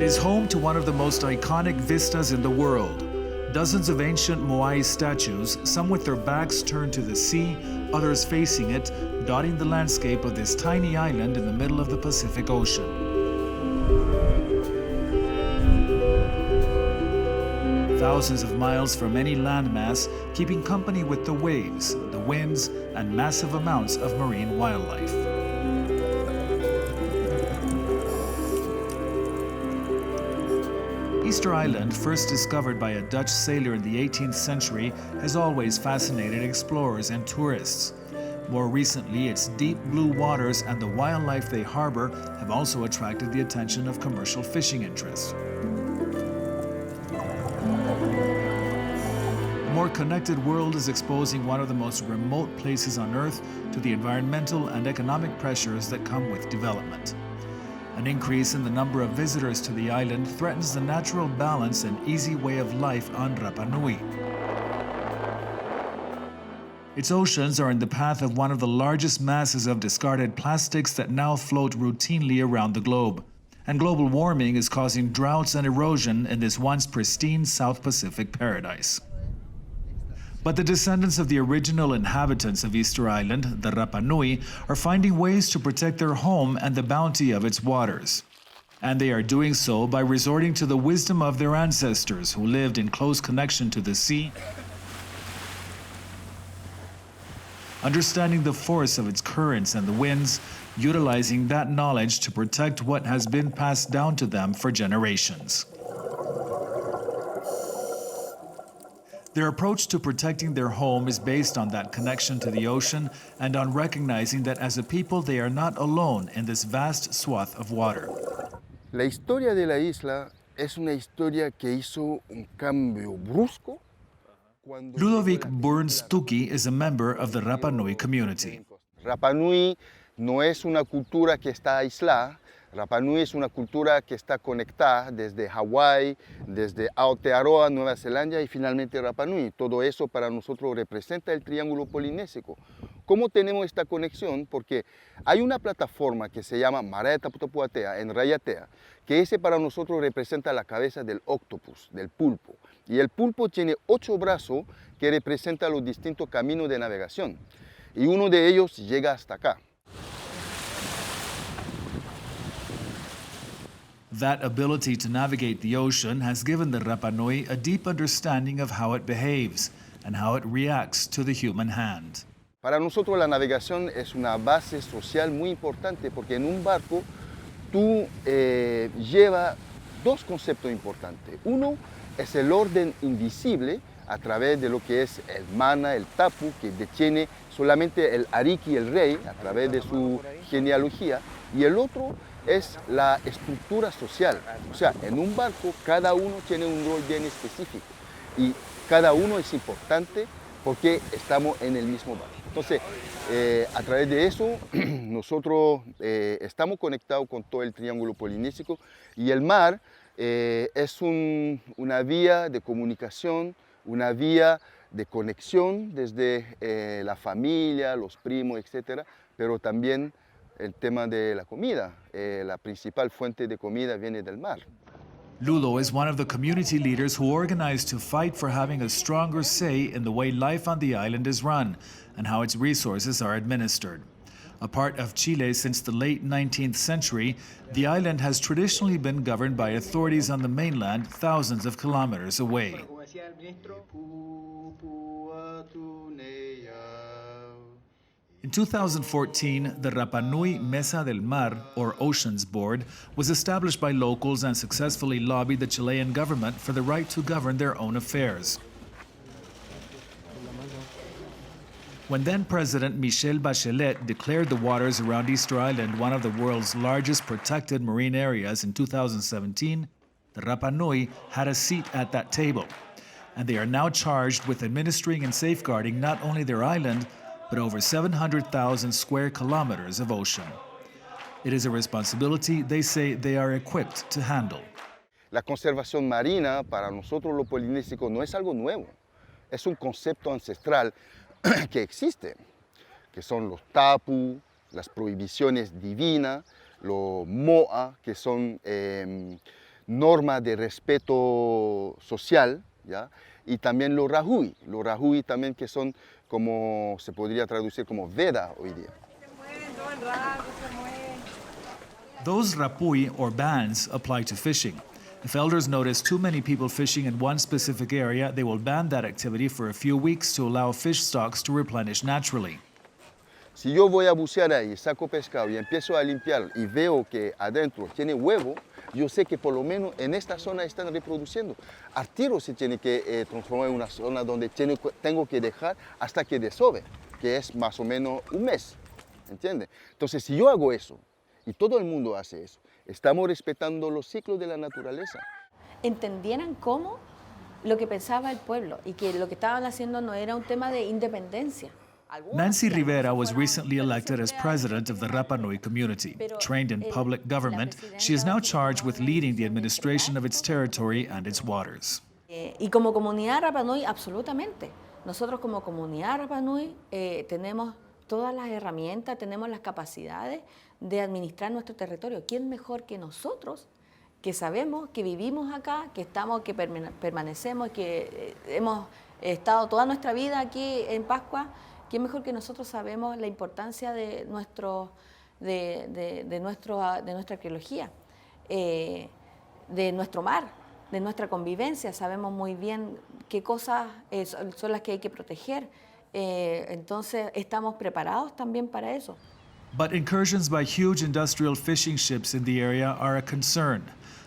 It is home to one of the most iconic vistas in the world. Dozens of ancient Moai statues, some with their backs turned to the sea, others facing it, dotting the landscape of this tiny island in the middle of the Pacific Ocean. Thousands of miles from any landmass, keeping company with the waves, the winds, and massive amounts of marine wildlife. Easter Island, first discovered by a Dutch sailor in the 18th century, has always fascinated explorers and tourists. More recently, its deep blue waters and the wildlife they harbor have also attracted the attention of commercial fishing interests. A more connected world is exposing one of the most remote places on Earth to the environmental and economic pressures that come with development. An increase in the number of visitors to the island threatens the natural balance and easy way of life on Rapa Nui. Its oceans are in the path of one of the largest masses of discarded plastics that now float routinely around the globe. And global warming is causing droughts and erosion in this once pristine South Pacific paradise. But the descendants of the original inhabitants of Easter Island, the Rapa Nui, are finding ways to protect their home and the bounty of its waters. And they are doing so by resorting to the wisdom of their ancestors who lived in close connection to the sea, understanding the force of its currents and the winds, utilizing that knowledge to protect what has been passed down to them for generations. Their approach to protecting their home is based on that connection to the ocean and on recognizing that as a people they are not alone in this vast swath of water. La historia de la isla es una historia que hizo un cambio brusco. Ludovic Burns-Stuckey is a member of the Rapa Nui community. Rapa Nui no es una cultura que está aislada. Rapa Nui es una cultura que está conectada desde Hawái, desde Aotearoa, Nueva Zelanda y finalmente Rapa Nui. Todo eso para nosotros representa el triángulo polinésico. ¿Cómo tenemos esta conexión? Porque hay una plataforma que se llama Marea Taputapuatea en Rayatea, que ese para nosotros representa la cabeza del octopus, del pulpo. Y el pulpo tiene 8 brazos que representan los distintos caminos de navegación. Y uno de ellos llega hasta acá. That ability to navigate the ocean has given the Rapa Nui a deep understanding of how it behaves and how it reacts to the human hand. Para nosotros la navegación es una base social muy importante porque en un barco tú llevas 2 conceptos importantes. Uno es el orden invisible a través de lo que es el mana, el tapu, que detiene solamente el ariki, el rey, a través de su genealogía. Y el otro es la estructura social. O sea, en un barco cada uno tiene un rol bien específico y cada uno es importante porque estamos en el mismo barco. Entonces, a través de eso, nosotros estamos conectados con todo el triángulo polinésico y el mar es una vía de comunicación, una vía de conexión desde la familia, los primos, etc. Pero también el tema de la comida. La principal fuente de comida viene del mar. Lulo is one of the community leaders who organized to fight for having a stronger say in the way life on the island is run and how its resources are administered. A part of Chile since the late 19th century, the island has traditionally been governed by authorities on the mainland thousands of kilometers away. In 2014, the Rapa Nui Mesa del Mar, or Oceans Board, was established by locals and successfully lobbied the Chilean government for the right to govern their own affairs. When then-President Michelle Bachelet declared the waters around Easter Island one of the world's largest protected marine areas in 2017, the Rapa Nui had a seat at that table. And they are now charged with administering and safeguarding not only their island, but over 700,000 square kilometers of ocean. It is a responsibility they say they are equipped to handle. La conservación marina para nosotros los polinésicos no es algo nuevo, es un concepto ancestral que existe, que son los tapu, las prohibiciones divinas, los moa, que son normas de respeto social, ¿ya? Y también los rahui también que son como se podría traducir como veda hoy día. Those rapui, or bans, apply to fishing. If elders notice too many people fishing in one specific area, they will ban that activity for a few weeks to allow fish stocks to replenish naturally. Si yo voy a bucear ahí, saco pescado y empiezo a limpiar y veo que adentro tiene huevo, yo sé que por lo menos en esta zona están reproduciendo. Al tiro se tiene que transformar en una zona donde tengo que dejar hasta que desove, que es más o menos un mes, ¿entiendes? Entonces, si yo hago eso, y todo el mundo hace eso, estamos respetando los ciclos de la naturaleza. Entendieran cómo lo que pensaba el pueblo y que lo que estaban haciendo no era un tema de independencia. Nancy Rivera was recently elected as president of the Rapa Nui community. Trained in public government, she is now charged with leading the administration of its territory and its waters. Y como comunidad Rapa Nui, absolutamente. Nosotros como comunidad Rapa Nui tenemos todas las herramientas, tenemos las capacidades de administrar nuestro territorio. ¿Quién mejor que nosotros, que sabemos, que vivimos acá, que estamos, que permanecemos, que hemos estado toda nuestra vida aquí en Pascua? ¿Quién mejor que nosotros sabemos la importancia de nuestra arqueología, de nuestro mar, de nuestra convivencia? Sabemos muy bien qué cosas son las que hay que proteger. Entonces, estamos preparados también para eso. But incursions by huge industrial fishing ships in the area are a concern.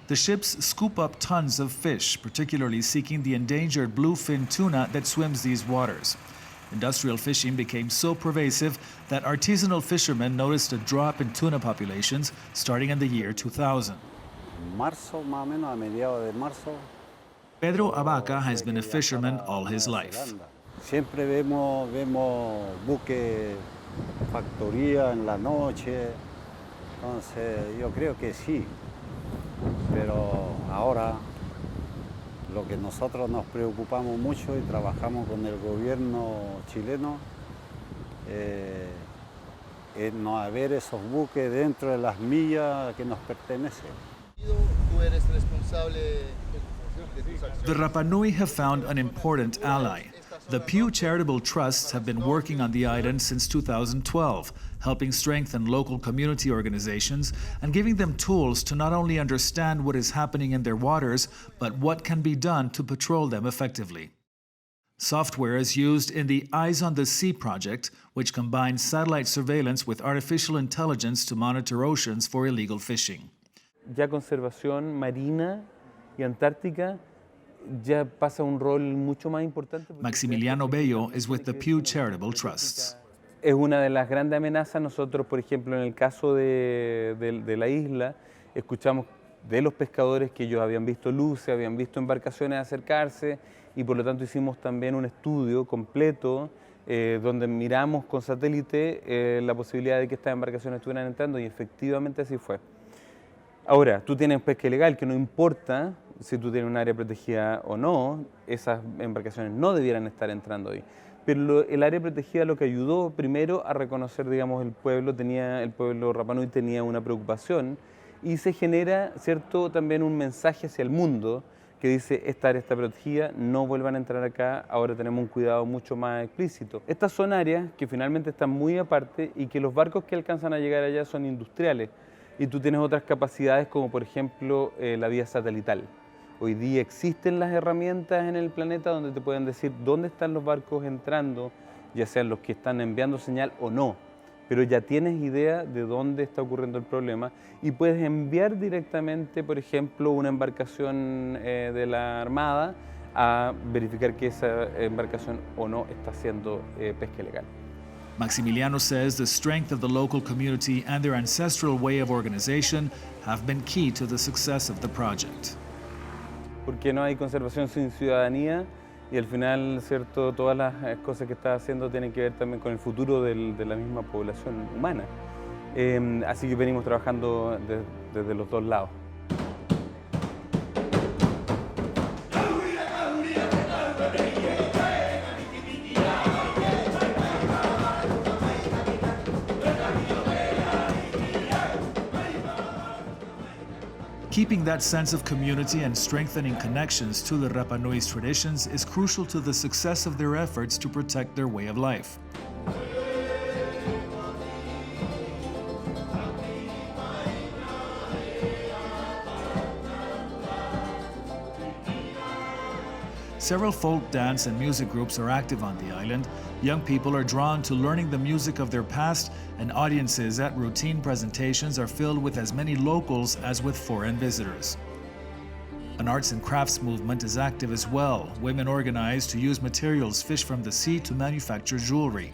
The ships scoop up tons of fish, particularly seeking the endangered bluefin tuna that swims these waters. Industrial fishing became so pervasive that artisanal fishermen noticed a drop in tuna populations starting in the year 2000. Marzo, más o menos, a mediados de marzo. Pedro Abaca has been a fisherman all his life. Siempre vemos buques, factoría en la noche, entonces yo creo que sí, pero ahora lo que nosotros nos preocupamos mucho y trabajamos con el gobierno chileno es no haber esos buques dentro de las millas que nos pertenecen. Tú eres responsable de tus acciones. The Rapa Nui have found an important ally. The Pew Charitable Trusts have been working on the island since 2012, helping strengthen local community organizations and giving them tools to not only understand what is happening in their waters, but what can be done to patrol them effectively. Software is used in the Eyes on the Sea project, which combines satellite surveillance with artificial intelligence to monitor oceans for illegal fishing. Ya conservación marina y antártica ya pasa un rol mucho más importante. Maximiliano Bello is with the Pew Charitable Trusts. Es una de las grandes amenazas. Nosotros, por ejemplo, en el caso de la isla, escuchamos de los pescadores que ellos habían visto luces, habían visto embarcaciones acercarse y por lo tanto hicimos también un estudio completo donde miramos con satélite la posibilidad de que estas embarcaciones estuvieran entrando y efectivamente así fue. Ahora, tú tienes pesca ilegal, que no importa si tú tienes un área protegida o no, esas embarcaciones no debieran estar entrando ahí. Pero el área protegida lo que ayudó primero a reconocer, digamos, el pueblo Rapa Nui tenía una preocupación y se genera, ¿cierto?, también un mensaje hacia el mundo que dice, esta área está protegida, no vuelvan a entrar acá, ahora tenemos un cuidado mucho más explícito. Estas son áreas que finalmente están muy aparte y que los barcos que alcanzan a llegar allá son industriales. Y tú tienes otras capacidades como por ejemplo la vía satelital. Hoy día existen las herramientas en el planeta donde te pueden decir dónde están los barcos entrando, ya sean los que están enviando señal o no, pero ya tienes idea de dónde está ocurriendo el problema y puedes enviar directamente, por ejemplo, una embarcación de la Armada a verificar que esa embarcación o no está haciendo pesca ilegal. Maximiliano says the strength of the local community and their ancestral way of organization have been key to the success of the project. Porque no hay conservación sin ciudadanía y al final, ¿cierto?, todas las cosas que está haciendo tienen que ver también con el futuro de la misma población humana. Así que venimos trabajando desde los dos lados. Keeping that sense of community and strengthening connections to the Rapa Nui's traditions is crucial to the success of their efforts to protect their way of life. Several folk dance and music groups are active on the island. Young people are drawn to learning the music of their past, and audiences at routine presentations are filled with as many locals as with foreign visitors. An arts and crafts movement is active as well. Women organize to use materials fished from the sea to manufacture jewelry.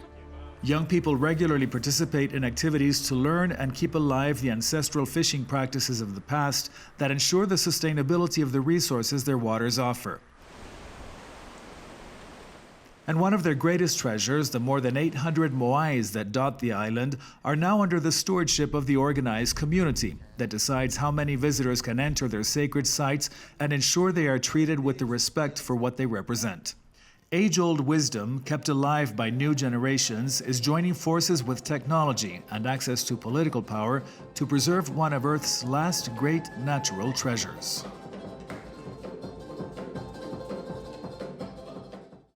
Young people regularly participate in activities to learn and keep alive the ancestral fishing practices of the past that ensure the sustainability of the resources their waters offer. And one of their greatest treasures, the more than 800 moais that dot the island, are now under the stewardship of the organized community that decides how many visitors can enter their sacred sites and ensure they are treated with the respect for what they represent. Age-old wisdom, kept alive by new generations, is joining forces with technology and access to political power to preserve one of Earth's last great natural treasures.